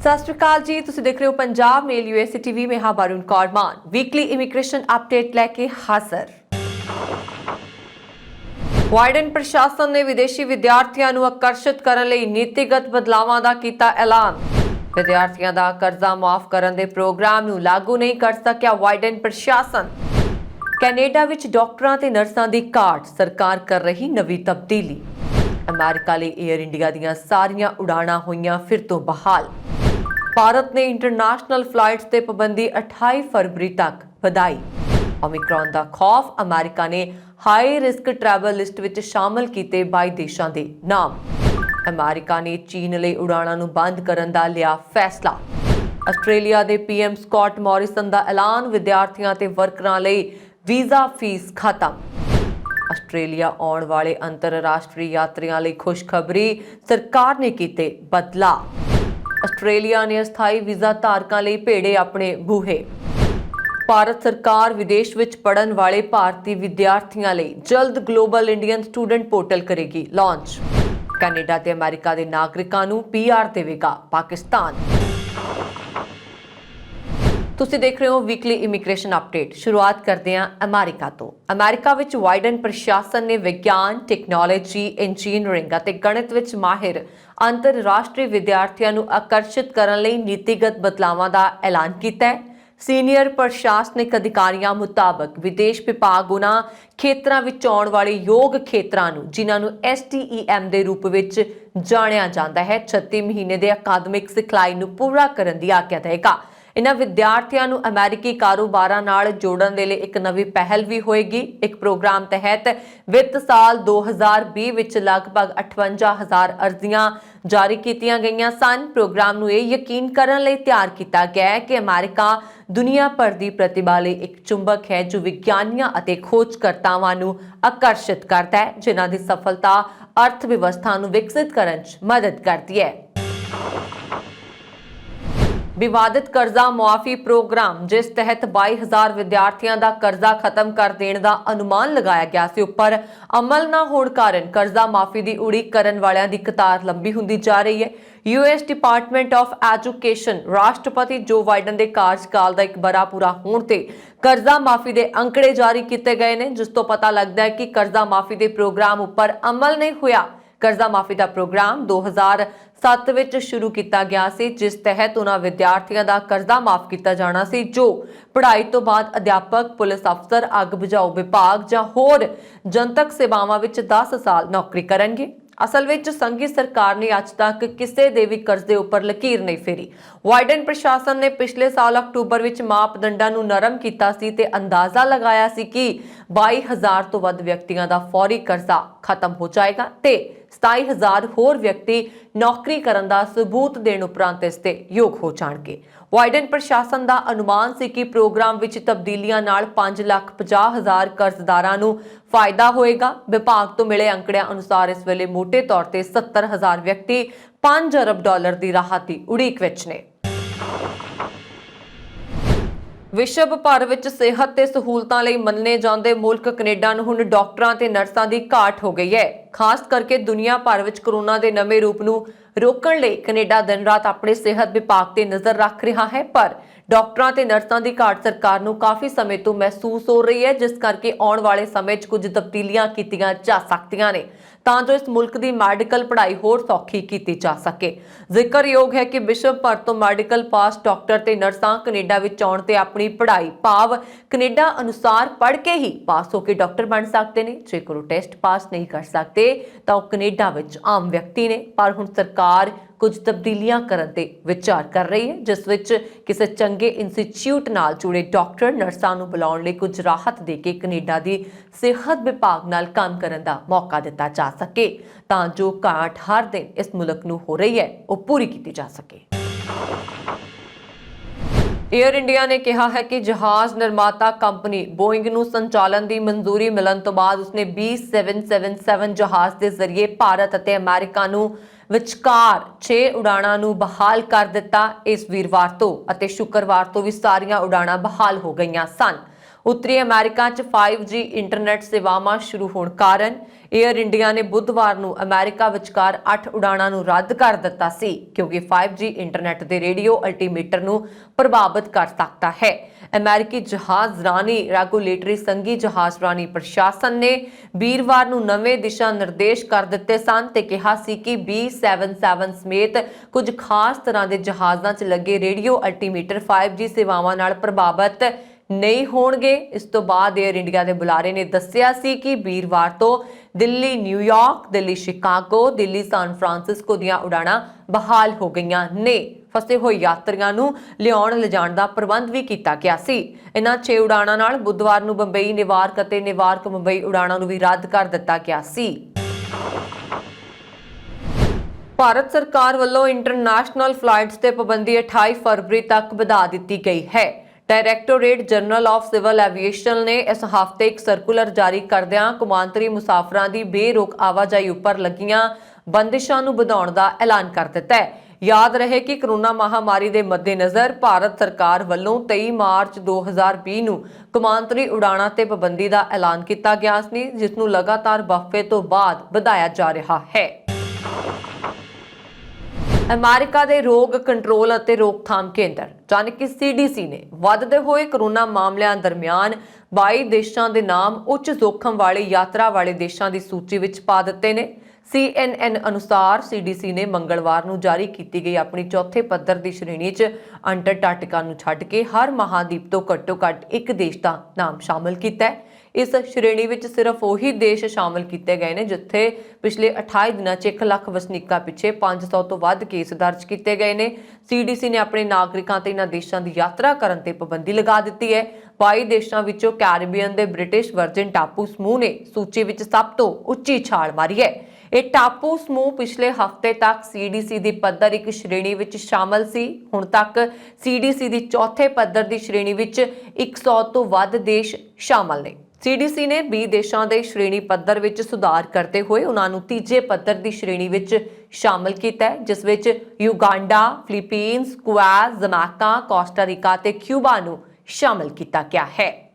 सत श्री अकाल जी, तुसीं देख रहे हो पंजाब मेल यूएसए टीवी में। हाँ बारून कौर मान वीकली इमिग्रेशन अपडेट लैके हाजिर। बाइडन प्रशासन ने विदेशी विद्यार्थियों को आकर्षित करने लई नीतिगत बदलावां दा कीता ऐलान। विद्यार्थियों का कर्जा माफ करने दे प्रोग्राम नूं लागू नहीं कर सकिया बाइडन प्रशासन। कैनेडा विच डॉक्टरां ते नर्सां दी घाट, सरकार कर रही नवी तब्दीली। अमेरिका लई एयर इंडिया दीयां सारियां उड़ाणां होईयां फिर तो बहाल। भारत ने इंटरनेशनल फ्लाइट्स ते पाबंदी 28 फरवरी तक ਵਧਾਈ। ओमिक्रॉन का खौफ, अमेरिका ने high risk travel list which शामिल किए 22 देशों के नाम। अमेरिका ने चीन लई उड़ाणां नूं बंद करन दा लिया फैसला। आस्ट्रेलिया के पीएम स्कॉट मॉरिसन का ऐलान, विद्यार्थियों ते वर्करां लई वीज़ा फीस खत्म। आस्ट्रेलिया आउण वाले अंतरराष्ट्रीय यात्रियों लई खुशखबरी, सरकार ने कीते बदलाव। आस्ट्रेलिया ने अस्थाई वीज़ा धारकों लई भेड़े अपने बूहे। भारत सरकार विदेश विच पढ़न वाले भारतीय विद्यार्थियों लई जल्द ग्लोबल इंडियन स्टूडेंट पोर्टल करेगी लॉन्च। कैनेडा ते अमेरिका के नागरिकों नूं पीआर देवेगा पाकिस्तान। तुसीं देख रहे हो वीकली इमिग्रेशन अपडेट। शुरुआत करते हैं अमेरिका तो। अमेरिका विच बाइडन प्रशासन ने विज्ञान, टैक्नोलॉजी, इंजीनियरिंग और गणित विच माहिर अंतरराष्ट्रीय विद्यार्थियों को आकर्षित करने लई नीतिगत बदलावां का ऐलान किया है। सीनियर प्रशासनिक अधिकारियों मुताबक विदेश विभाग उन्हां खेतरां विच आउण वाले योग खेतरां नूं, जिन्हां नूं STEM के रूप में जाणिया जाता है, 36 महीने के अकादमिक सिखलाई नूं पूरा करने की आग्या देगा। इन्हां विद्यार्थियों को अमेरिकी कारोबारां नाल जोड़न दे लई एक नवी पहल भी होएगी। एक प्रोग्राम तहत वित्त साल 2020 विच लगभग 58,000 अर्जियां जारी कीतियां गईयां सन। प्रोग्राम नूं यह यकीन करन लई तैयार किया गया है कि अमेरिका दुनिया भर की प्रतिभा लई एक चुंबक है जो विज्ञानियों और खोजकर्तावां नूं आकर्षित करता है, जिन्हां दी सफलता अर्थव्यवस्था नूं विकसित करन च मदद करती है। विवादित कर्जा मुआफी प्रोग्राम, जिस तहत 22,000 विद्यार्थियों का कर्जा खत्म कर देने का अनुमान लगाया गया सी, उपर अमल न होने कारण कर्जा माफी की उड़ीक करने वालों की कतार लंबी होंदी जा रही है। यूएस डिपार्टमेंट ऑफ एजुकेशन राष्ट्रपति जो बाइडन के कार्यकाल का एक बड़ा पूरा होने ते कर्जा माफी के अंकड़े जारी किए गए हैं, जिस तो पता लगता है कि कर्जा माफी के प्रोग्राम उपर अमल नहीं होया। कर्जा माफी का प्रोग्राम 2007 विच शुरू किया गया सी, जिस तहत उन्हां विद्यार्थियों का कर्जा माफ किया जाना सी जो पढ़ाई तो बाद अध्यापक, पुलिस अफसर, अग बुझाऊ विभाग या होर जनतक सेवावां विच 10 साल नौकरी करनगे। असल विच संघी सरकार ने अज तक किसी दे भी कर्जे उपर लकीर नहीं फेरी। बाइडन प्रशासन ने पिछले साल अक्तूबर विच मापदंडां नूं नरम कीता सी ते अंदाजा लगाया सी कि 22,000 तो वध व्यक्तियों का फौरी कर्जा खत्म हो जाएगा ते 27,000 होर व्यक्ति नौकरी करन दा सबूत देण उपरंत इस ते योग हो जाणगे। बाइडन प्रशासन का अनुमान सी कि प्रोग्राम विच तब्दीलियां नाल 5,50,000 कर्जदारां नूं फायदा होएगा। विभाग तो मिले अंकड़ियां अनुसार इस वेले मोटे तौर पर 70,000 व्यक्ति $5 अरब की राहत की उड़ीक विच ने। विश्व भर विच सेहत ते सहूलतां लई मन्ने जांदे मुल्क कनेडा नूं हुण डॉक्टरां ते नर्सां दी घाट हो गई है। खास करके दुनिया भर विच कोरोना के नवे रूप नूं रोकण लई कनेडा दिन रात अपने सेहत विभाग ते नज़र रख रहा है, पर डॉक्टरां ते नर्सां दी घाट सरकार नूं काफ़ी समय तो महसूस हो रही है, जिस करके आउण वाले समय च कुछ तब्दीलियां कीतियां जा सकदियां ने तां जो इस मुल्क की मैडिकल पढ़ाई होर सौखी की जा सके। जिक्रयोग है कि विश्व भर तो मैडिकल पास डॉक्टर ते नर्सां कनेडा विच आउण ते अपनी पढ़ाई भाव कनेडा अनुसार पढ़ के ही पास होकर डॉक्टर बन सकते हैं। जेकर वो टेस्ट पास नहीं कर सकते तो कनेडा विच आम व्यक्ति ने, पर हुण सरकार कुछ तब्दीलियां करन ते विचार कर रही है, जिस विच किसी चंगे इंस्टीट्यूट नाल जुड़े डॉक्टर नर्सां नूं बुलाउण लई कुछ राहत दे के कनेडा दी सेहत विभाग नाल काम करन दा मौका दिता जा सके तां जो घाट हर दिन इस मुल्क नूं हो रही है वो पूरी की जा सके। एयर इंडिया ने कहा है कि जहाज निर्माता कंपनी बोइंग नूं संचालन की मंजूरी मिलन तो बाद उसने 777 जहाज के जरिए भारत और अमेरिका नूं विचकार 6 उड़ाणां नूं बहाल कर दिता। इस वीरवार तो शुक्रवार तो भी सारियां उड़ाणां बहाल हो गईयां सन। ਉੱਤਰੀ ਅਮਰੀਕਾ 'ਚ 5G ਇੰਟਰਨੈਟ ਸੇਵਾਵਾਂ ਸ਼ੁਰੂ ਹੋਣ ਕਾਰਨ ਏਅਰ ਇੰਡੀਆ ਨੇ ਬੁੱਧਵਾਰ ਨੂੰ ਅਮਰੀਕਾ ਵਿਚਕਾਰ 8 ਉਡਾਣਾਂ ਨੂੰ ਰੱਦ ਕਰ ਦਿੱਤਾ ਸੀ, ਕਿਉਂਕਿ 5G ਇੰਟਰਨੈਟ ਦੇ ਰੇਡੀਓ ਅਲਟੀਮੀਟਰ ਨੂੰ ਪ੍ਰਭਾਵਿਤ ਕਰ ਸਕਦਾ ਹੈ। ਅਮਰੀਕੀ ਜਹਾਜ਼ਰਾਨੀ ਰੈਗੂਲੇਟਰੀ ਸੰਘੀ ਜਹਾਜ਼ਰਾਨੀ ਪ੍ਰਸ਼ਾਸਨ ਨੇ ਵੀਰਵਾਰ ਨੂੰ ਨਵੇਂ ਦਿਸ਼ਾ ਨਿਰਦੇਸ਼ ਕਰ ਦਿੱਤੇ ਸਨ ਤੇ ਕਿਹਾ ਸੀ ਕਿ B-77 ਸਮੇਤ ਕੁਝ ਖਾਸ ਤਰ੍ਹਾਂ ਦੇ ਜਹਾਜ਼ਾਂ 'ਚ ਲੱਗੇ ਰੇਡੀਓ ਅਲਟੀਮੀਟਰ 5G ਸੇਵਾਵਾਂ ਨਾਲ ਪ੍ਰਭਾਵਿਤ ਨਹੀਂ ਹੋਣਗੇ। ਇਸ ਤੋਂ ਬਾਅਦ ਏਅਰ ਇੰਡੀਆ ਦੇ ਬੁਲਾਰੇ ਨੇ ਦੱਸਿਆ ਸੀ ਕਿ ਵੀਰਵਾਰ ਤੋਂ Delhi New York, Delhi Chicago, Delhi San Francisco ਦੀਆਂ ਉਡਾਣਾਂ ਬਹਾਲ ਹੋ ਗਈਆਂ ਨੇ। ਫਸੇ ਹੋਏ ਯਾਤਰੀਆਂ ਨੂੰ ਲਿਜਾਣ ਦਾ ਪ੍ਰਬੰਧ ਵੀ ਕੀਤਾ ਗਿਆ ਸੀ। ਇਨ੍ਹਾਂ 6 ਉਡਾਣਾਂ ਨਾਲ ਬੁੱਧਵਾਰ ਨੂੰ ਬੰਬਈ, ਨਿਵਾਰਕ ਅਤੇ ਨਿਵਾਰਕ ਮੁੰਬਈ ਉਡਾਣਾਂ ਨੂੰ ਵੀ ਰੱਦ ਕਰ ਦਿੱਤਾ ਗਿਆ ਸੀ। ਭਾਰਤ ਸਰਕਾਰ ਵੱਲੋਂ ਇੰਟਰਨੈਸ਼ਨਲ ਫਲਾਈਟਸ ਤੇ ਪਾਬੰਦੀ 28 ਫਰਵਰੀ ਤੱਕ ਵਧਾ ਦਿੱਤੀ ਗਈ ਹੈ। Directorate general of civil aviation ਨੇ ਇਸ ਹਫ਼ਤੇ ਇੱਕ ਸਰਕੂਲਰ ਜਾਰੀ ਕਰਦਿਆਂ ਕੌਮਾਂਤਰੀ ਮੁਸਾਫਰਾਂ ਦੀ ਬੇਰੋਕ ਆਵਾਜਾਈ ਉੱਪਰ ਲੱਗੀਆਂ ਬੰਦਿਸ਼ਾਂ ਨੂੰ ਵਧਾਉਣ ਦਾ ਐਲਾਨ ਕਰ ਦਿੱਤਾ ਹੈ। ਯਾਦ ਰਹੇ ਕਿ ਕਰੋਨਾ ਮਹਾਮਾਰੀ ਦੇ ਮੱਦੇਨਜ਼ਰ ਭਾਰਤ ਸਰਕਾਰ ਵੱਲੋਂ 23 ਮਾਰਚ 2020 ਨੂੰ ਕੌਮਾਂਤਰੀ ਉਡਾਣਾਂ ਤੇ ਪਾਬੰਦੀ ਦਾ ਐਲਾਨ ਕੀਤਾ ਗਿਆ ਸੀ, ਜਿਸ ਨੂੰ ਲਗਾਤਾਰ ਵਕਫੇ ਤੋਂ ਬਾਅਦ ਵਧਾਇਆ ਜਾ ਰਿਹਾ ਹੈ। ਅਮਰੀਕਾ ਦੇ ਰੋਗ ਕੰਟਰੋਲ ਅਤੇ ਰੋਕਥਾਮ ਕੇਂਦਰ ਯਾਨੀ ਕਿ CDC ਨੇ ਵੱਧਦੇ ਹੋਏ ਕਰੋਨਾ ਮਾਮਲਿਆਂ ਦਰਮਿਆਨ 22 ਦੇਸ਼ਾਂ ਦੇ ਨਾਮ ਉੱਚ ਜੋਖਮ ਵਾਲੇ ਯਾਤਰਾ ਵਾਲੇ ਦੇਸ਼ਾਂ ਦੀ ਸੂਚੀ ਵਿੱਚ ਪਾ ਦਿੱਤੇ ਨੇ। CNN ਅਨੁਸਾਰ CDC ਨੇ ਮੰਗਲਵਾਰ ਨੂੰ ਜਾਰੀ ਕੀਤੀ ਗਈ ਆਪਣੀ ਚੌਥੇ ਪੱਧਰ ਦੀ ਸ਼੍ਰੇਣੀ 'ਚ ਅੰਟਾਰਕਟਿਕਾ ਨੂੰ ਛੱਡ ਕੇ ਹਰ ਮਹਾਦੀਪ ਤੋਂ ਘੱਟੋ-ਘੱਟ ਇੱਕ ਦੇਸ਼ ਦਾ ਨਾਮ ਸ਼ਾਮਲ ਕੀਤਾ ਹੈ। ਇਸ ਸ਼੍ਰੇਣੀ ਵਿੱਚ ਸਿਰਫ ਉਹੀ ਦੇਸ਼ ਸ਼ਾਮਲ ਕੀਤੇ ਗਏ ਨੇ ਜਿੱਥੇ ਪਿਛਲੇ 28 ਦਿਨਾਂ 'ਚ 1 ਲੱਖ ਵਸਨੀਕਾਂ ਪਿੱਛੇ 500 ਤੋਂ ਵੱਧ ਕੇਸ ਦਰਜ ਕੀਤੇ ਗਏ ਨੇ। CDC ਨੇ ਆਪਣੇ ਨਾਗਰਿਕਾਂ ਤੇ ਇਹਨਾਂ ਦੇਸ਼ਾਂ ਦੀ ਯਾਤਰਾ ਕਰਨ ਤੇ ਪਾਬੰਦੀ ਲਗਾ ਦਿੱਤੀ ਹੈ। 22 ਦੇਸ਼ਾਂ ਵਿੱਚੋਂ ਕੈਰੀਬੀਅਨ ਦੇ ਬ੍ਰਿਟਿਸ਼ ਵਰਜਨ ਟਾਪੂ ਸਮੂਹ ਨੇ ਸੂਚੀ ਵਿੱਚ ਸਭ ਤੋਂ ਉੱਚੀ ਛਾਲ ਮਾਰੀ ਹੈ। ਇਹ ਟਾਪੂ ਸਮੂਹ ਪਿਛਲੇ ਹਫ਼ਤੇ ਤੱਕ CDC ਦੀ ਪੱਧਰ 1 ਸ਼੍ਰੇਣੀ ਵਿੱਚ ਸ਼ਾਮਲ ਸੀ। ਹੁਣ ਤੱਕ CDC ਦੀ ਚੌਥੇ ਪੱਧਰ ਦੀ ਸ਼੍ਰੇਣੀ ਵਿੱਚ 100 ਤੋਂ ਵੱਧ ਦੇਸ਼ ਸ਼ਾਮਲ ਨੇ। CDC ਨੇ 20 ਦੇਸ਼ਾਂ ਦੇ ਸ਼੍ਰੇਣੀ ਪੱਧਰ ਵਿੱਚ ਸੁਧਾਰ ਕਰਦੇ ਹੋਏ ਉਹਨਾਂ ਨੂੰ ਤੀਜੇ ਪੱਧਰ ਦੀ ਸ਼੍ਰੇਣੀ ਵਿੱਚ ਸ਼ਾਮਲ ਕੀਤਾ ਹੈ, ਜਿਸ ਵਿੱਚ Uganda, Philippines, Kuwait, Jamaica, Costa Rica ਤੇ ਕਿਊਬਾ ਨੂੰ ਸ਼ਾਮਲ ਕੀਤਾ ਗਿਆ ਹੈ।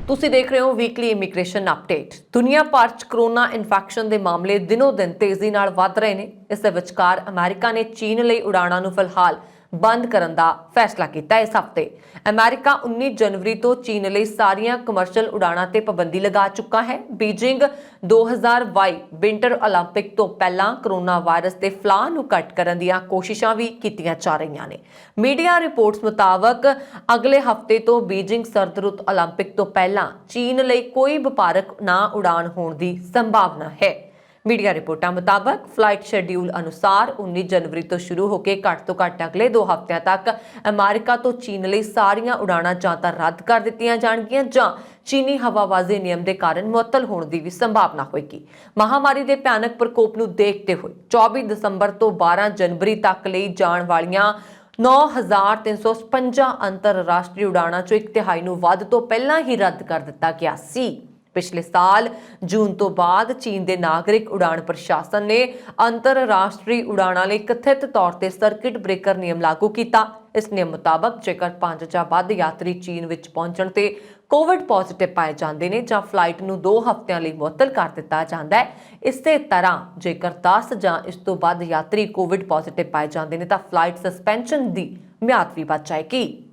ਤੁਸੀਂ ਦੇਖ ਰਹੇ ਹੋ ਵੀਕਲੀ ਇਮੀਗ੍ਰੇਸ਼ਨ ਅਪਡੇਟ। ਦੁਨੀਆ ਭਰ 'ਚ ਕਰੋਨਾ ਇਨਫੈਕਸ਼ਨ ਦੇ ਮਾਮਲੇ ਦਿਨੋ-ਦਿਨ ਤੇਜ਼ੀ ਨਾਲ ਵੱਧ ਰਹੇ ਨੇ। ਇਸ ਦੇ ਵਿਚਕਾਰ ਅਮਰੀਕਾ ਨੇ ਚੀਨ ਲਈ ਉਡਾਣਾਂ ਨੂੰ ਫਿਲਹਾਲ ਬੰਦ ਕਰਨ ਦਾ ਫੈਸਲਾ ਕੀਤਾ। ਇਸ ਹਫ਼ਤੇ ਅਮਰੀਕਾ 19 ਜਨਵਰੀ ਤੋਂ ਚੀਨ ਲਈ ਸਾਰੀਆਂ ਕਮਰਸ਼ੀਅਲ ਉਡਾਣਾਂ ਤੇ ਪਾਬੰਦੀ ਲਗਾ ਚੁੱਕਾ ਹੈ। ਬੀਜਿੰਗ 2022 ਵਿੰਟਰ 올림픽 ਤੋਂ ਪਹਿਲਾਂ ਕਰੋਨਾ ਵਾਇਰਸ ਦੇ ਫੈਲਾਅ ਨੂੰ ਘੱਟ ਕਰਨ ਦੀਆਂ ਕੋਸ਼ਿਸ਼ਾਂ ਵੀ ਕੀਤੀਆਂ ਜਾ ਰਹੀਆਂ ਨੇ। ਮੀਡੀਆ ਰਿਪੋਰਟਸ ਮੁਤਾਬਕ ਅਗਲੇ ਹਫ਼ਤੇ ਤੋਂ ਬੀਜਿੰਗ ਸਰਦ ਰੁੱਤ 올림픽 ਤੋਂ ਪਹਿਲਾਂ ਚੀਨ ਲਈ ਕੋਈ ਵਪਾਰਕ ਨਾ ਉਡਾਣ ਹੋਣ ਦੀ ਸੰਭਾਵਨਾ ਹੈ। ਮੀਡੀਆ ਰਿਪੋਰਟਾਂ ਮੁਤਾਬਕ ਫਲਾਈਟ ਸ਼ੈਡਿਊਲ ਅਨੁਸਾਰ 19 ਜਨਵਰੀ ਤੋਂ ਸ਼ੁਰੂ ਹੋ ਕੇ ਘੱਟ ਤੋਂ ਘੱਟ ਅਗਲੇ 2 ਹਫ਼ਤਿਆਂ ਤੱਕ ਅਮਰੀਕਾ ਤੋਂ ਚੀਨ ਲਈ ਸਾਰੀਆਂ ਉਡਾਣਾਂ ਜਾਂ ਤਾਂ ਰੱਦ ਕਰ ਦਿੱਤੀਆਂ ਜਾਣਗੀਆਂ ਜਾਂ ਚੀਨੀ ਹਵਾਬਾਜ਼ੀ ਨਿਯਮ ਦੇ ਕਾਰਨ ਮੁਅੱਤਲ ਹੋਣ ਦੀ ਵੀ ਸੰਭਾਵਨਾ ਹੋਏਗੀ। ਮਹਾਮਾਰੀ ਦੇ ਭਿਆਨਕ ਪ੍ਰਕੋਪ ਨੂੰ ਦੇਖਦੇ ਹੋਏ 24 ਦਸੰਬਰ ਤੋਂ 12 ਜਨਵਰੀ ਤੱਕ ਲਈ ਜਾਣ ਵਾਲੀਆਂ 9356 ਅੰਤਰਰਾਸ਼ਟਰੀ ਉਡਾਣਾਂ 'ਚੋਂ 1/3 ਨੂੰ ਵੱਧ ਤੋਂ ਪਹਿਲਾਂ ਹੀ ਰੱਦ ਕਰ ਦਿੱਤਾ ਗਿਆ ਸੀ। ਪਿਛਲੇ ਸਾਲ ਜੂਨ ਤੋਂ ਬਾਅਦ ਚੀਨ ਦੇ ਨਾਗਰਿਕ ਉਡਾਣ ਪ੍ਰਸ਼ਾਸਨ ਨੇ ਅੰਤਰਰਾਸ਼ਟਰੀ ਉਡਾਣਾਂ ਲਈ ਕਥਿਤ ਤੌਰ ਤੇ ਸਰਕਿਟ ਬ੍ਰੇਕਰ ਨਿਯਮ ਲਾਗੂ ਕੀਤਾ। ਇਸ ਨਿਯਮ ਮੁਤਾਬਕ ਜੇਕਰ 5 ਜਾਂ ਵੱਧ ਯਾਤਰੀ ਚੀਨ ਵਿੱਚ ਪਹੁੰਚਣ ਤੇ ਕੋਵਿਡ ਪੋਜ਼ਿਟਿਵ ਪਾਏ ਜਾਂਦੇ ਨੇ ਜਾਂ ਫਲਾਈਟ ਨੂੰ 2 ਹਫ਼ਤਿਆਂ ਲਈ ਮੁਅੱਤਲ ਕਰ ਦਿੱਤਾ ਜਾਂਦਾ ਹੈ। ਇਸੇ ਤਰ੍ਹਾਂ ਜੇਕਰ 10 ਜਾਂ ਇਸ ਤੋਂ ਵੱਧ ਯਾਤਰੀ ਕੋਵਿਡ ਪੋਜ਼ਿਟਿਵ ਪਾਏ ਜਾਂਦੇ ਨੇ ਤਾਂ ਫਲਾਈਟ ਸਸਪੈਂਸ਼ਨ ਦੀ ਮਿਆਦ ਵੀ ਵੱਧ ਜਾਏਗੀ।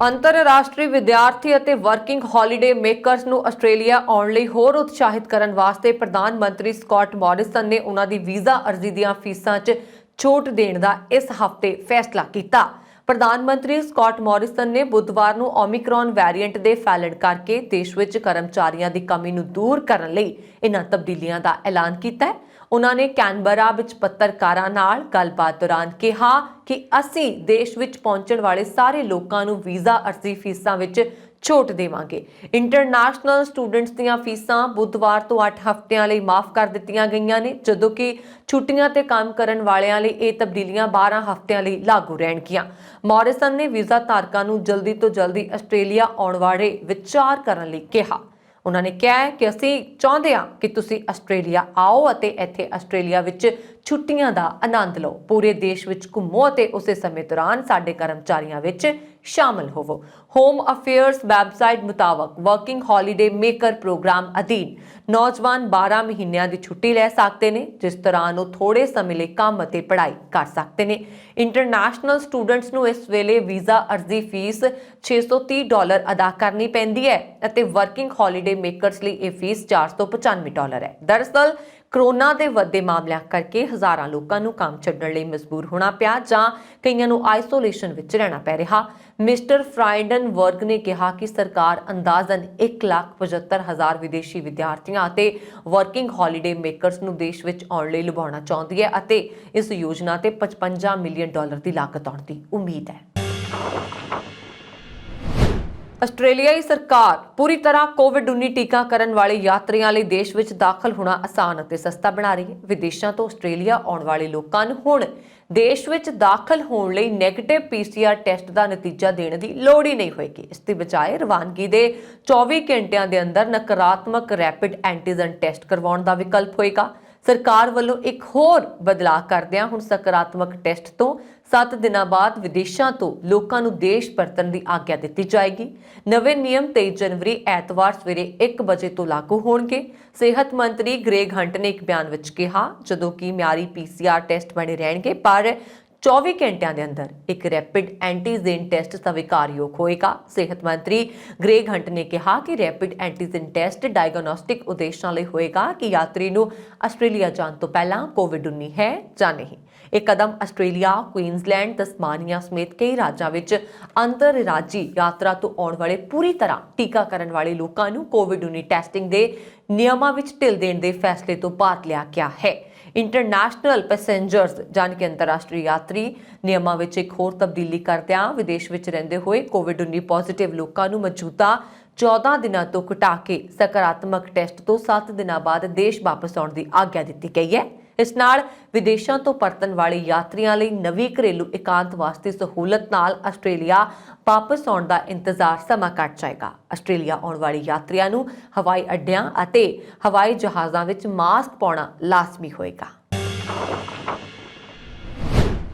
ਅੰਤਰਰਾਸ਼ਟਰੀ ਵਿਦਿਆਰਥੀ ਅਤੇ ਵਰਕਿੰਗ ਹੌਲੀਡੇ ਮੇਕਰਸ ਨੂੰ ਆਸਟ੍ਰੇਲੀਆ ਆਉਣ ਲਈ ਹੋਰ ਉਤਸ਼ਾਹਿਤ ਕਰਨ ਵਾਸਤੇ ਪ੍ਰਧਾਨ ਮੰਤਰੀ ਸਕਾਟ ਮੋਰਿਸਨ ਨੇ ਉਹਨਾਂ ਦੀ ਵੀਜ਼ਾ ਅਰਜ਼ੀ ਦੀਆਂ ਫੀਸਾਂ 'ਚ ਛੋਟ ਦੇਣ ਦਾ ਇਸ ਹਫ਼ਤੇ ਫੈਸਲਾ ਕੀਤਾ। ਪ੍ਰਧਾਨ ਮੰਤਰੀ ਸਕਾਟ ਮੋਰਿਸਨ ਨੇ ਬੁੱਧਵਾਰ ਨੂੰ ਓਮਿਕਰੌਨ ਵੈਰੀਐਂਟ ਦੇ ਫੈਲਣ ਕਰਕੇ ਦੇਸ਼ ਵਿੱਚ ਕਰਮਚਾਰੀਆਂ ਦੀ ਕਮੀ ਨੂੰ ਦੂਰ ਕਰਨ ਲਈ ਇਹਨਾਂ ਤਬਦੀਲੀਆਂ ਦਾ ਐਲਾਨ ਕੀਤਾ ਹੈ। ਉਹਨਾਂ ਨੇ ਕੈਨਬਰਾ ਵਿੱਚ ਪੱਤਰਕਾਰਾਂ ਨਾਲ ਗੱਲਬਾਤ ਦੌਰਾਨ ਕਿਹਾ ਕਿ ਅਸੀਂ ਦੇਸ਼ ਵਿੱਚ ਪਹੁੰਚਣ ਵਾਲੇ ਸਾਰੇ ਲੋਕਾਂ ਨੂੰ ਵੀਜ਼ਾ ਅਰਜ਼ੀ ਫੀਸਾਂ ਵਿੱਚ ਛੋਟ ਦੇਵਾਂਗੇ। ਇੰਟਰਨੈਸ਼ਨਲ ਸਟੂਡੈਂਟਸ ਦੀਆਂ ਫੀਸਾਂ ਬੁੱਧਵਾਰ ਤੋਂ 8 ਹਫ਼ਤਿਆਂ ਲਈ ਮਾਫ ਕਰ ਦਿੱਤੀਆਂ ਗਈਆਂ ਨੇ, ਜਦੋਂ ਕਿ ਛੁੱਟੀਆਂ ਤੇ ਕੰਮ ਕਰਨ ਵਾਲਿਆਂ ਲਈ ਇਹ ਤਬਦੀਲੀਆਂ 12 ਹਫ਼ਤਿਆਂ ਲਈ ਲਾਗੂ ਰਹਿਣਗੀਆਂ। ਮੋਰਿਸਨ ਨੇ ਵੀਜ਼ਾ ਧਾਰਕਾਂ ਨੂੰ ਜਲਦੀ ਤੋਂ ਜਲਦੀ ਆਸਟ੍ਰੇਲੀਆ ਆਉਣ ਬਾਰੇ ਵਿਚਾਰ ਕਰਨ ਲਈ ਕਿਹਾ। उन्होंने कहा है कि ਅਸੀਂ ਚਾਹੁੰਦੇ ਹਾਂ ਕਿ ਤੁਸੀਂ ਆਸਟ੍ਰੇਲੀਆ ਆਓ ਅਤੇ ਇੱਥੇ ਆਸਟ੍ਰੇਲੀਆ ਵਿੱਚ ਛੁੱਟੀਆਂ ਦਾ ਆਨੰਦ ਲਓ, ਪੂਰੇ ਦੇਸ਼ ਵਿੱਚ ਘੁੰਮੋ ਅਤੇ ਉਸੇ ਸਮੇਂ ਦੌਰਾਨ ਸਾਡੇ ਕਰਮਚਾਰੀਆਂ ਵਿੱਚ शामिल होवो। होम अफेयर्स वैबसाइट मुताबिक वर्किंग हॉलीडे मेकर प्रोग्राम अधीन नौजवान 12 महीनों की छुट्टी ले सकते हैं, जिस दौरान वो थोड़े समय लिए काम और पढ़ाई कर सकते हैं। इंटरनैशनल स्टूडेंट्स को इस वेले वीज़ा अर्जी फीस $630 अदा करनी पैंदी है और वर्किंग हॉलीडे मेकरस लिए यह फीस $495 है। दरअसल कोरोना के ਵੱਧਦੇ ਮਾਮਲਿਆਂ ਕਰਕੇ ਹਜ਼ਾਰਾਂ ਲੋਕਾਂ ਨੂੰ ਕੰਮ ਛੱਡਣ ਲਈ ਮਜਬੂਰ ਹੋਣਾ ਪਿਆ ਜਾਂ ਕਈਆਂ ਨੂੰ ਆਈਸੋਲੇਸ਼ਨ ਵਿੱਚ ਰਹਿਣਾ ਪੈ ਰਿਹਾ। ਮਿਸਟਰ ਫਰਾਈਡਨਬਰਗ ਨੇ ਕਿਹਾ ਕਿ ਸਰਕਾਰ ਅੰਦਾਜ਼ਨ 1,75,000 ਵਿਦੇਸ਼ੀ ਵਿਦਿਆਰਥੀਆਂ ਅਤੇ ਵਰਕਿੰਗ ਹੌਲੀਡੇ ਮੇਕਰਸ ਨੂੰ ਦੇਸ਼ ਵਿੱਚ ਆਉਣ ਲਈ ਲੁਭਾਉਣਾ ਚਾਹੁੰਦੀ ਹੈ ਅਤੇ ਇਸ ਯੋਜਨਾ ਤੇ $55 ਮਿਲੀਅਨ ਦੀ ਲਾਗਤ ਆਉਣ ਦੀ ਉਮੀਦ ਹੈ। ਆਸਟ੍ਰੇਲੀਆਈ ਸਰਕਾਰ ਪੂਰੀ ਤਰ੍ਹਾਂ ਕੋਵਿਡ-19 ਟੀਕਾਕਰਨ ਵਾਲੇ ਯਾਤਰੀਆਂ ਲਈ ਦੇਸ਼ ਵਿੱਚ ਦਾਖਲ ਹੋਣਾ ਆਸਾਨ ਅਤੇ ਸਸਤਾ ਬਣਾ ਰਹੀ ਹੈ। ਵਿਦੇਸ਼ਾਂ ਤੋਂ ਆਸਟ੍ਰੇਲੀਆ ਆਉਣ ਵਾਲੇ ਲੋਕਾਂ ਨੂੰ ਹੁਣ ਦੇਸ਼ ਵਿੱਚ ਦਾਖਲ ਹੋਣ ਲਈ ਨੈਗੇਟਿਵ PCR ਟੈਸਟ ਦਾ ਨਤੀਜਾ ਦੇਣ ਦੀ ਲੋੜ ਹੀ ਨਹੀਂ ਹੋਏਗੀ। ਇਸ ਦੀ ਬਜਾਏ ਰਵਾਨਗੀ ਦੇ 24 ਘੰਟਿਆਂ ਦੇ ਅੰਦਰ ਨਕਾਰਾਤਮਕ ਰੈਪਿਡ ਐਂਟੀਜਨ ਟੈਸਟ ਕਰਵਾਉਣ ਦਾ ਵਿਕਲਪ ਹੋਏਗਾ। ਸਰਕਾਰ ਵੱਲੋਂ ਇੱਕ ਹੋਰ ਬਦਲਾਅ ਕਰਦਿਆਂ ਹੁਣ ਸਕਾਰਾਤਮਕ ਟੈਸਟ ਤੋਂ 7 ਦਿਨਾਂ ਬਾਅਦ ਵਿਦੇਸ਼ਾਂ ਤੋਂ ਲੋਕਾਂ ਨੂੰ ਦੇਸ਼ ਪਰਤਣ ਦੀ ਆਗਿਆ ਦਿੱਤੀ ਜਾਏਗੀ। ਨਵੇਂ ਨਿਯਮ 23 ਜਨਵਰੀ ਐਤਵਾਰ ਸਵੇਰੇ 1 ਵਜੇ ਤੋਂ ਲਾਗੂ ਹੋਣਗੇ। ਸਿਹਤ ਮੰਤਰੀ ਗ੍ਰੇਗ ਹੰਟ ਨੇ ਇੱਕ ਬਿਆਨ ਵਿੱਚ ਕਿਹਾ, ਜਦੋਂ ਕਿ ਮਿਆਰੀ PCR ਟੈਸਟ ਬਣੇ ਰਹਿਣਗੇ ਪਰ 24 ਘੰਟਿਆਂ ਦੇ ਅੰਦਰ ਇੱਕ ਰੈਪਿਡ ਐਂਟੀਜਨ ਟੈਸਟ ਸਵੀਕਾਰਯੋਗ ਹੋਏਗਾ। ਸਿਹਤ ਮੰਤਰੀ ਗ੍ਰੇਗ ਹੰਟ ਨੇ ਕਿਹਾ ਕਿ ਰੈਪਿਡ ਐਂਟੀਜਨ ਟੈਸਟ ਡਾਇਗਨੋਸਟਿਕ ਉਦੇਸ਼ਾਂ ਲਈ ਹੋਏਗਾ ਕਿ ਯਾਤਰੀ ਨੂੰ ਆਸਟ੍ਰੇਲੀਆ ਜਾਣ ਤੋਂ ਪਹਿਲਾਂ ਕੋਵਿਡ-19 ਹੈ ਜਾਂ ਨਹੀਂ। ਇਹ ਕਦਮ ਆਸਟ੍ਰੇਲੀਆ, ਕੁਈਨਜ਼ਲੈਂਡ, ਤਸਮਾਨੀਆ ਸਮੇਤ ਕਈ ਰਾਜਾਂ ਵਿੱਚ ਅੰਤਰਰਾਜੀ ਯਾਤਰਾ ਤੋਂ ਆਉਣ ਵਾਲੇ ਪੂਰੀ ਤਰ੍ਹਾਂ ਟੀਕਾਕਰਨ ਵਾਲੇ ਲੋਕਾਂ ਨੂੰ ਕੋਵਿਡ-19 ਟੈਸਟਿੰਗ ਦੇ ਨਿਯਮਾਂ ਵਿੱਚ ਢਿੱਲ ਦੇਣ ਦੇ ਫੈਸਲੇ ਤੋਂ ਬਾਅਦ ਲਿਆ ਗਿਆ ਹੈ। ਇੰਟਰਨੈਸ਼ਨਲ ਪੈਸੇਂਜਰਸ ਜਾਨ ਕੇ ਅੰਤਰਰਾਸ਼ਟਰੀ ਯਾਤਰੀ ਨਿਯਮਾਂ ਵਿੱਚ ਇੱਕ ਹੋਰ ਤਬਦੀਲੀ ਕਰਦਿਆਂ ਵਿਦੇਸ਼ ਵਿੱਚ ਰਹਿੰਦੇ ਹੋਏ ਕੋਵਿਡ-19 ਪੋਜ਼ਿਟਿਵ ਲੋਕਾਂ ਨੂੰ ਮੌਜੂਦਾ 14 ਦਿਨਾਂ ਤੋਂ ਘਟਾ ਕੇ ਸਕਾਰਾਤਮਕ ਟੈਸਟ ਤੋਂ 7 ਦਿਨਾਂ ਬਾਅਦ ਦੇਸ਼ ਵਾਪਸ ਆਉਣ ਦੀ ਆਗਿਆ ਦਿੱਤੀ ਗਈ ਹੈ। ਇਸ ਨਾਲ ਵਿਦੇਸ਼ਾਂ ਤੋਂ ਪਰਤਣ ਵਾਲੇ ਯਾਤਰੀਆਂ ਲਈ ਨਵੀਂ ਘਰੇਲੂ ਇਕਾਂਤ ਵਾਸਤੇ ਸਹੂਲਤ ਨਾਲ ਆਸਟ੍ਰੇਲੀਆ ਵਾਪਸ ਆਉਣ ਦਾ ਇੰਤਜ਼ਾਰ ਸਮਾਂ ਘੱਟ ਜਾਏਗਾ। ਆਸਟ੍ਰੇਲੀਆ ਆਉਣ ਵਾਲੇ ਯਾਤਰੀਆਂ ਨੂੰ ਹਵਾਈ ਅੱਡਿਆਂ ਅਤੇ ਹਵਾਈ ਜਹਾਜ਼ਾਂ ਵਿੱਚ ਮਾਸਕ ਪਾਉਣਾ ਲਾਜ਼ਮੀ ਹੋਏਗਾ।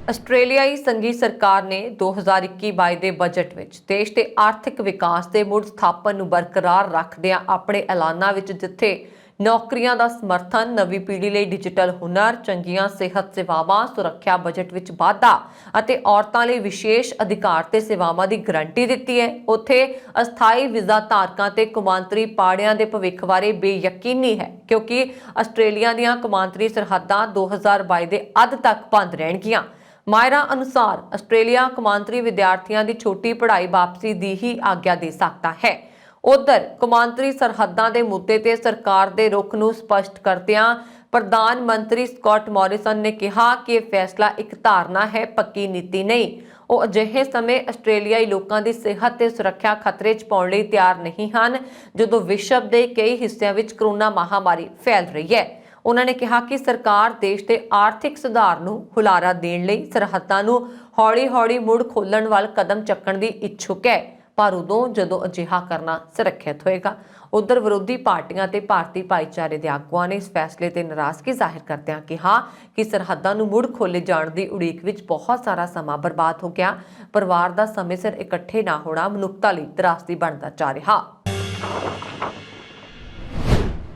ਆਸਟ੍ਰੇਲੀਆਈ ਸੰਘੀ ਸਰਕਾਰ ਨੇ 2021-22 ਦੇ ਬਜਟ ਵਿੱਚ ਦੇਸ਼ ਦੇ ਆਰਥਿਕ ਵਿਕਾਸ ਦੇ ਮੁੜ ਸਥਾਪਨ ਨੂੰ ਬਰਕਰਾਰ ਰੱਖਦਿਆਂ ਆਪਣੇ ਐਲਾਨਾਂ ਵਿੱਚ ਜਿੱਥੇ ਨੌਕਰੀਆਂ ਦਾ ਸਮਰਥਨ, ਨਵੀਂ ਪੀੜ੍ਹੀ ਲਈ ਡਿਜੀਟਲ ਹੁਨਰ, ਚੰਗੀਆਂ ਸਿਹਤ ਸੇਵਾਵਾਂ, ਸੁਰੱਖਿਆ ਬਜਟ ਵਿੱਚ ਵਾਧਾ ਅਤੇ ਔਰਤਾਂ ਲਈ ਵਿਸ਼ੇਸ਼ ਅਧਿਕਾਰ ਤੇ ਸੇਵਾਵਾਂ ਦੀ ਗਰੰਟੀ ਦਿੱਤੀ ਹੈ, ਉੱਥੇ ਅਸਥਾਈ ਵੀਜ਼ਾ ਧਾਰਕਾਂ ਤੇ ਕੌਮਾਂਤਰੀ ਪਾੜਿਆਂ ਦੇ ਭਵਿੱਖ ਬਾਰੇ ਬੇਯਕੀਨੀ ਹੈ ਕਿਉਂਕਿ ਆਸਟ੍ਰੇਲੀਆ ਦੀਆਂ ਕੌਮਾਂਤਰੀ ਸਰਹੱਦਾਂ 2022 ਦੇ ਅੱਧ ਤੱਕ ਬੰਦ ਰਹਿਣਗੀਆਂ। ਮਾਹਿਰਾਂ ਅਨੁਸਾਰ ਆਸਟ੍ਰੇਲੀਆ ਕੌਮਾਂਤਰੀ ਵਿਦਿਆਰਥੀਆਂ ਦੀ ਛੋਟੀ ਪੜ੍ਹਾਈ ਵਾਪਸੀ ਦੀ ਹੀ ਆਗਿਆ ਦੇ ਸਕਦਾ ਹੈ। ਉਧਰ ਕੌਮਾਂਤਰੀ ਸਰਹੱਦਾਂ ਦੇ ਮੁੱਦੇ ਤੇ ਸਰਕਾਰ ਦੇ ਰੁਖ ਨੂੰ ਸਪਸ਼ਟ ਕਰਦਿਆਂ ਪ੍ਰਧਾਨ ਮੰਤਰੀ ਸਕਾਟ ਮੋਰਿਸਨ ਨੇ ਕਿਹਾ ਕਿ ਇਹ ਫੈਸਲਾ ਇੱਕ ਧਾਰਨਾ ਹੈ, ਪੱਕੀ ਨੀਤੀ ਨਹੀਂ। ਉਹ ਅਜਿਹੇ ਸਮੇਂ ਆਸਟ੍ਰੇਲੀਆਈ ਲੋਕਾਂ ਦੀ ਸਿਹਤ ਤੇ ਸੁਰੱਖਿਆ ਖਤਰੇ 'ਚ ਪਾਉਣ ਲਈ ਤਿਆਰ ਨਹੀਂ ਹਨ ਜਦੋਂ ਵਿਸ਼ਵ ਦੇ ਕਈ ਹਿੱਸਿਆਂ ਵਿੱਚ ਕਰੋਨਾ ਮਹਾਮਾਰੀ ਫੈਲ ਰਹੀ ਹੈ। ਉਹਨਾਂ ਨੇ ਕਿਹਾ ਕਿ ਸਰਕਾਰ ਦੇਸ਼ ਦੇ ਆਰਥਿਕ ਸੁਧਾਰ ਨੂੰ ਹੁਲਾਰਾ ਦੇਣ ਲਈ ਸਰਹੱਦਾਂ ਨੂੰ ਹੌਲੀ-ਹੌਲੀ ਮੁੜ ਖੋਲ੍ਹਣ ਵੱਲ ਕਦਮ ਚੱਕਣ ਦੀ ਇੱਛੁਕ ਹੈ, ਪਰ ਉਦੋਂ ਜਦੋਂ ਅਜਿਹਾ ਕਰਨਾ ਸੁਰੱਖਿਅਤ ਹੋਏਗਾ। ਉਧਰ ਵਿਰੋਧੀ ਪਾਰਟੀਆਂ ਤੇ ਭਾਰਤੀ ਭਾਈਚਾਰੇ ਦੇ ਆਗੂਆਂ ਨੇ ਇਸ ਫੈਸਲੇ ਤੇ ਨਾਰਾਜ਼ਗੀ ਜ਼ਾਹਿਰ ਕਰਦਿਆਂ ਕਿਹਾ ਕਿ ਸਰਹੱਦਾਂ ਨੂੰ ਮੁੜ ਖੋਲ੍ਹੇ ਜਾਣ ਦੀ ਉਡੀਕ ਵਿੱਚ ਬਹੁਤ ਸਾਰਾ ਸਮਾਂ ਬਰਬਾਦ ਹੋ ਗਿਆ। ਪਰਿਵਾਰ ਦਾ ਸਮੇਂ ਸਿਰ ਇਕੱਠੇ ਨਾ ਹੋਣਾ ਮਨੁੱਖਤਾ ਲਈ ਤਰਾਸਦੀ ਬਣਦਾ ਜਾ ਰਿਹਾ।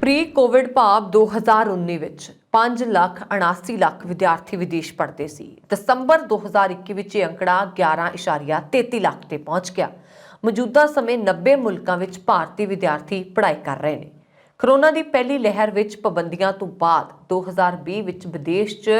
ਪ੍ਰੀ ਕੋਵਿਡ ਭਾਵ 2019 ਵਿੱਚ 5,79,00,000 ਵਿਦਿਆਰਥੀ ਵਿਦੇਸ਼ ਪੜ੍ਹਦੇ ਸੀ। ਦਸੰਬਰ 2021 ਵਿੱਚ ਇਹ ਅੰਕੜਾ 11.33 ਲੱਖ ਤੇ ਪਹੁੰਚ ਗਿਆ। ਮੌਜੂਦਾ ਸਮੇਂ 90 ਮੁਲਕਾਂ ਵਿੱਚ ਭਾਰਤੀ ਵਿਦਿਆਰਥੀ ਪੜ੍ਹਾਈ ਕਰ ਰਹੇ ਨੇ। ਕੋਰੋਨਾ ਦੀ ਪਹਿਲੀ ਲਹਿਰ ਵਿੱਚ ਪਾਬੰਦੀਆਂ ਤੋਂ ਬਾਅਦ 2020 ਵਿੱਚ ਵਿਦੇਸ਼ 'ਚ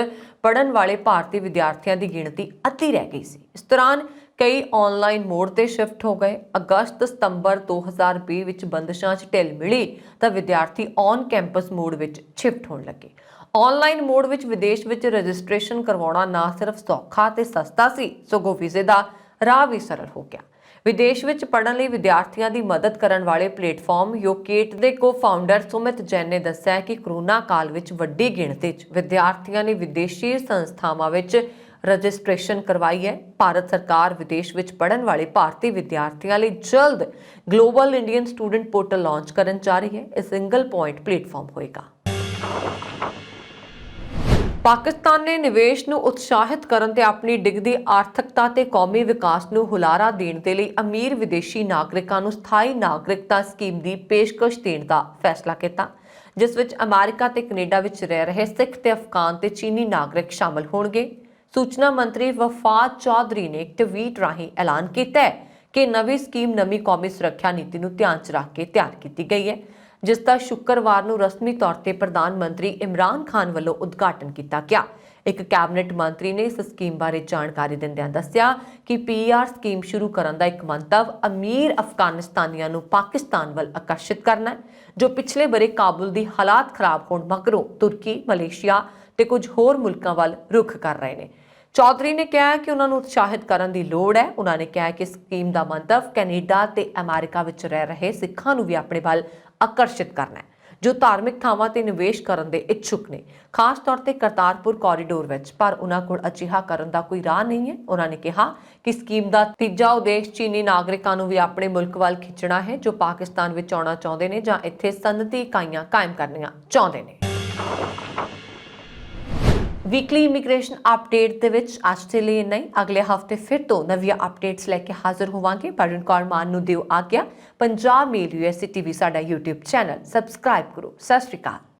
ਪੜ੍ਹਨ ਵਾਲੇ ਭਾਰਤੀ ਵਿਦਿਆਰਥੀਆਂ ਦੀ ਗਿਣਤੀ ਅੱਧੀ ਰਹਿ ਗਈ ਸੀ। ਇਸ ਦੌਰਾਨ ਕਈ ਆਨਲਾਈਨ ਮੋਡ ਤੇ ਸ਼ਿਫਟ ਹੋ ਗਏ। ਅਗਸਤ-ਸਤੰਬਰ 2020 ਵਿੱਚ ਬੰਦਸ਼ਾਂ 'ਚ ਢਿੱਲ ਮਿਲੀ ਤਾਂ ਵਿਦਿਆਰਥੀ ਔਨ ਕੈਂਪਸ ਮੋਡ ਵਿੱਚ ਸ਼ਿਫਟ ਹੋਣ ਲੱਗੇ। ਆਨਲਾਈਨ ਮੋਡ ਵਿੱਚ ਵਿਦੇਸ਼ ਵਿੱਚ ਰਜਿਸਟ੍ਰੇਸ਼ਨ ਕਰਵਾਉਣਾ ਨਾ ਸਿਰਫ ਸੌਖਾ ਤੇ ਸਸਤਾ ਸੀ, ਸਗੋਂ ਵੀਜ਼ੇ ਦਾ ਰਾਹ ਵੀ ਸਰਲ ਹੋ ਗਿਆ। ਵਿਦੇਸ਼ ਵਿੱਚ ਪੜ੍ਹਨ ਲਈ ਵਿਦਿਆਰਥੀਆਂ ਦੀ ਮਦਦ ਕਰਨ ਵਾਲੇ ਪਲੇਟਫਾਰਮ ਯੋਕੇਟ ਦੇ ਕੋ-ਫਾਊਂਡਰ ਸੁਮਿਤ ਜੈਨ ਨੇ ਦੱਸਿਆ ਕਿ ਕੋਰੋਨਾ ਕਾਲ ਵਿੱਚ ਵੱਡੀ ਗਿਣਤੀ 'ਚ ਵਿਦਿਆਰਥੀਆਂ ਨੇ ਵਿਦੇਸ਼ੀ ਸੰਸਥਾਵਾਂ ਵਿੱਚ ਰਜਿਸਟ੍ਰੇਸ਼ਨ ਕਰਵਾਈ ਹੈ। ਭਾਰਤ ਸਰਕਾਰ ਵਿਦੇਸ਼ ਵਿੱਚ ਪੜ੍ਹਨ ਵਾਲੇ ਭਾਰਤੀ ਵਿਦਿਆਰਥੀਆਂ ਲਈ ਜਲਦ global Indian student portal launch ਕਰਨ ਜਾ ਰਹੀ ਹੈ। ਇਹ ਸਿੰਗਲ ਪੁਆਇੰਟ ਪਲੇਟਫਾਰਮ ਹੋਏਗਾ। ਪਾਕਿਸਤਾਨ ਨੇ ਨਿਵੇਸ਼ ਨੂੰ ਉਤਸ਼ਾਹਿਤ ਕਰਨ ਤੇ ਆਪਣੀ ਡਿੱਗਦੀ ਆਰਥਿਕਤਾ ਤੇ ਕੌਮੀ ਵਿਕਾਸ ਨੂੰ ਹੁਲਾਰਾ ਦੇਣ ਦੇ ਲਈ ਅਮੀਰ ਵਿਦੇਸ਼ੀ ਨਾਗਰਿਕਾਂ ਨੂੰ ਸਥਾਈ ਨਾਗਰਿਕਤਾ ਸਕੀਮ ਦੀ ਪੇਸ਼ਕਸ਼ ਦੇਣ ਦਾ ਫੈਸਲਾ ਕੀਤਾ, ਜਿਸ ਵਿੱਚ ਅਮਰੀਕਾ ਤੇ ਕੈਨੇਡਾ ਵਿੱਚ ਰਹਿ ਰਹੇ ਸਿੱਖ ਤੇ ਅਫਗਾਨ ਤੇ ਚੀਨੀ ਨਾਗਰਿਕ ਸ਼ਾਮਲ ਹੋਣਗੇ। ਸੂਚਨਾ ਮੰਤਰੀ ਵਫਾਦ ਚੌਧਰੀ ਨੇ ਇੱਕ ਟਵੀਟ ਰਾਹੀਂ ਐਲਾਨ ਕੀਤਾ ਹੈ ਕਿ ਨਵੀਂ ਸਕੀਮ ਨਵੀਂ ਕੌਮੀ ਸੁਰੱਖਿਆ ਨੀਤੀ ਨੂੰ ਧਿਆਨ 'ਚ ਰੱਖ ਕੇ ਤਿਆਰ ਕੀਤੀ ਗਈ ਹੈ, ਜਿਸ ਦਾ ਸ਼ੁੱਕਰਵਾਰ ਨੂੰ ਰਸਮੀ ਤੌਰ ਤੇ ਪ੍ਰਧਾਨ ਮੰਤਰੀ ਇਮਰਾਨ ਖਾਨ ਵੱਲੋਂ ਉਦਘਾਟਨ ਕੀਤਾ ਗਿਆ। ਇੱਕ ਕੈਬਨਿਟ ਮੰਤਰੀ ਨੇ ਇਸ ਸਕੀਮ ਬਾਰੇ ਜਾਣਕਾਰੀ ਦਿੰਦਿਆਂ ਦੱਸਿਆ ਕਿ ਪੀਆਰ ਸਕੀਮ ਸ਼ੁਰੂ ਕਰਨ ਦਾ ਇੱਕ ਮੰਤਵ ਅਮੀਰ ਅਫਗਾਨਿਸਤਾਨੀਆਂ ਨੂੰ ਪਾਕਿਸਤਾਨ ਵੱਲ ਆਕਰਸ਼ਿਤ ਕਰਨਾ ਹੈ, ਜੋ ਪਿਛਲੇ ਬਰੇ ਕਾਬੁਲ ਦੀ ਹਾਲਾਤ ਖਰਾਬ ਹੋਣ ਮਗਰੋਂ ਤੁਰਕੀ, ਮਲੇਸ਼ੀਆ ਤੇ ਕੁਝ ਹੋਰ ਮੁਲਕਾਂ ਵੱਲ ਰੁਖ ਕਰ ਰਹੇ ਨੇ। ਚੌਧਰੀ ਨੇ ਕਿਹਾ ਕਿ ਉਹਨਾਂ ਨੂੰ ਉਤਸ਼ਾਹਿਤ ਕਰਨ ਦੀ ਲੋੜ ਹੈ। ਉਹਨਾਂ ਨੇ ਕਿਹਾ ਕਿ ਸਕੀਮ ਦਾ ਮੰਤਵ ਕੈਨੇਡਾ ਤੇ ਅਮਰੀਕਾ ਵਿੱਚ ਰਹਿ ਰਹੇ ਸਿੱਖਾਂ ਨੂੰ ਵੀ ਆਪਣੇ ਵੱਲ ਆਕਰਸ਼ਿਤ ਕਰਨਾ ਹੈ, ਜੋ ਧਾਰਮਿਕ ਥਾਵਾਂ ਤੇ ਨਿਵੇਸ਼ ਕਰਨ ਦੇ ਇੱਛੁਕ ਨੇ, ਖਾਸ ਤੌਰ ਤੇ ਕਰਤਾਰਪੁਰ ਕੋਰੀਡੋਰ ਵਿੱਚ, ਪਰ ਉਹਨਾਂ ਕੋਲ ਅਜਿਹਾ ਕਰਨ ਦਾ ਕੋਈ ਰਾਹ ਨਹੀਂ ਹੈ। ਉਹਨਾਂ ਨੇ ਕਿਹਾ ਕਿ ਸਕੀਮ ਦਾ ਤੀਜਾ ਉਦੇਸ਼ ਚੀਨੀ ਨਾਗਰਿਕਾਂ ਨੂੰ ਵੀ ਆਪਣੇ ਮੁਲਕ ਵੱਲ ਖਿੱਚਣਾ ਹੈ, ਜੋ ਪਾਕਿਸਤਾਨ ਵਿੱਚ ਆਉਣਾ ਚਾਹੁੰਦੇ ਨੇ ਜਾਂ ਇੱਥੇ ਸਨਅਤੀ ਇਕਾਈਆਂ ਕਾਇਮ ਕਰਨੀਆਂ ਚਾਹੁੰਦੇ ਨੇ। ਵੀਕਲੀ ਇਮੀਗ੍ਰੇਸ਼ਨ ਅਪਡੇਟ ਦੇ ਵਿੱਚ ਅੱਜ ਦੇ ਲਈ ਇੰਨਾ ਹੀ। ਅਗਲੇ ਹਫਤੇ ਫਿਰ ਤੋਂ ਨਵੀਆਂ ਅਪਡੇਟਸ ਲੈ ਕੇ ਹਾਜ਼ਰ ਹੋਵਾਂਗੇ। ਪਰਨ ਕੌਰ ਮਾਨ ਨੂੰ ਦਿਓ ਆਗਿਆ। ਪੰਜਾਬ ਮੇਲ USA TV ਸਾਡਾ YouTube ਚੈਨਲ ਸਬਸਕ੍ਰਾਈਬ ਕਰੋ। ਸਤਿ ਸ਼੍ਰੀ ਅਕਾਲ।